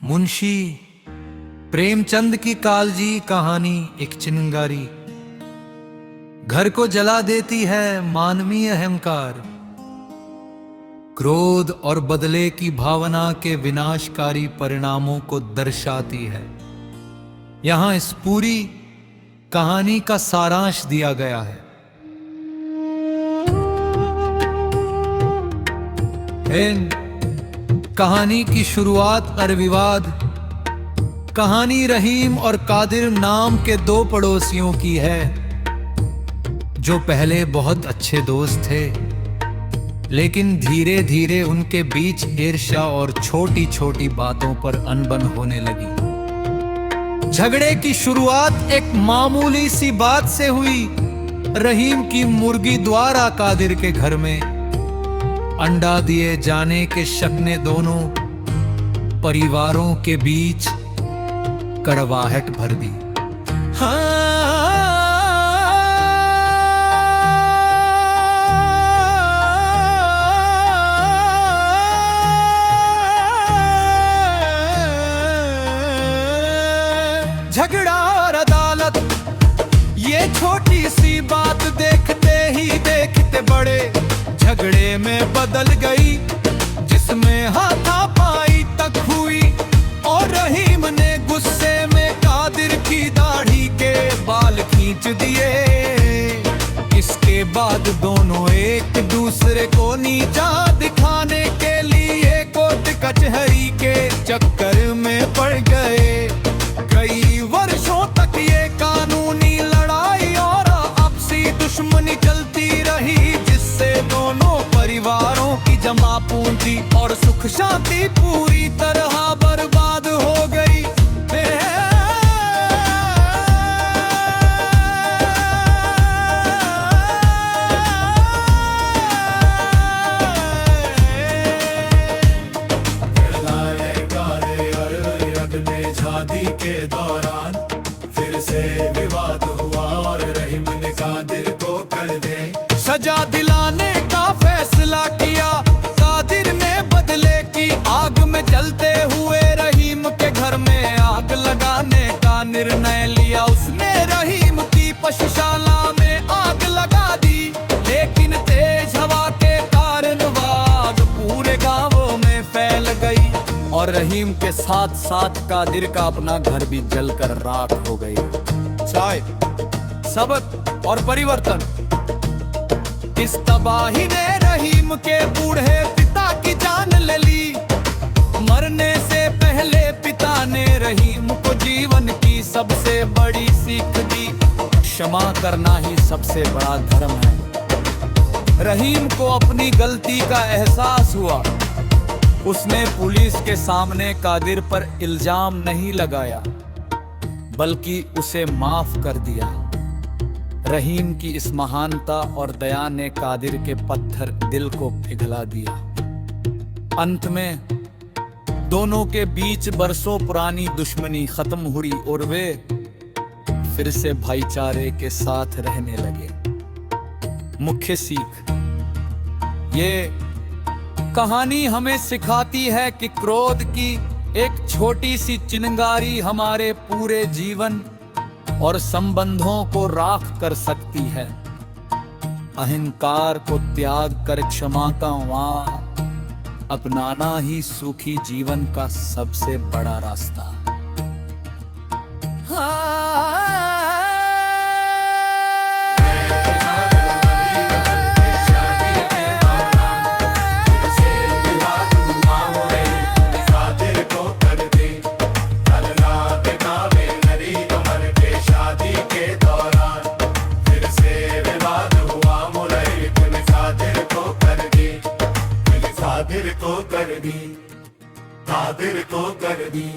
मुंशी प्रेमचंद की कालजी कहानी एक चिंगारी। घर को जला देती है मानवीय अहंकार, क्रोध और बदले की भावना के विनाशकारी परिणामों को दर्शाती है। यहां इस पूरी कहानी का सारांश दिया गया है। कहानी की शुरुआत विवाद कहानी रहीम और कादिर नाम के दो पड़ोसियों की है, जो पहले बहुत अच्छे दोस्त थे, लेकिन धीरे धीरे उनके बीच ईर्ष्या और छोटी छोटी बातों पर अनबन होने लगी। झगड़े की शुरुआत एक मामूली सी बात से हुई। रहीम की मुर्गी द्वारा कादिर के घर में अंडा दिए जाने के शक ने दोनों परिवारों के बीच कड़वाहट भर दी। झगड़ा और अदालत, ये छोटी सी बात देखते ही देखते बड़े झगड़े में बदल गई, जिसमें हाथापाई तक हुई और रहीम ने गुस्से में कादिर की दाढ़ी के बाल खींच दिए। इसके बाद दोनों एक दूसरे को नीचा दिखाने के लिए कोर्ट कचहरी के चक्कर में पड़ गए। कई वर्षों तक ये कानूनी लड़ाई और आपसी दुश्मनी चलती रही, जिससे दोनों परिवारों की जमा पूंजी और सुख शांति पूरी तरह बर्बाद हो गई। शादी के दौरान फिर से विवाद हुआ और रहीम ने कादिर को कर दे सजा दिलाने का फैसला किया। कादिर ने बदले की आग में जलते हुए रहीम के घर में आग लगाने का निर्णय लिया। उसने रहीम की पशुशाला में आग लगा दी, लेकिन तेज हवा के कारण आग पूरे गांवों में फैल गई और रहीम के साथ साथ कादिर का अपना घर भी जलकर राख हो गई। सबक और परिवर्तन। इस तबाही ने रहीम के बूढ़े पिता की जान ले ली। मरने से पहले पिता ने रहीम को जीवन की सबसे बड़ी सीख दी। क्षमा करना ही सबसे बड़ा धर्म है। रहीम को अपनी गलती का एहसास हुआ। उसने पुलिस के सामने कादिर पर इल्जाम नहीं लगाया, बल्कि उसे माफ कर दिया। रहीम की इस महानता और दया ने कादिर के पत्थर दिल को पिघला दिया। अंत में दोनों के बीच बरसों पुरानी दुश्मनी खत्म हुई और वे फिर से भाईचारे के साथ रहने लगे। मुख्य सीख। ये कहानी हमें सिखाती है कि क्रोध की एक छोटी सी चिंगारी हमारे पूरे जीवन और संबंधों को राख कर सकती है। अहंकार को त्याग कर क्षमा का मार्ग अपनाना ही सुखी जीवन का सबसे बड़ा रास्ता। कादिर को कर दी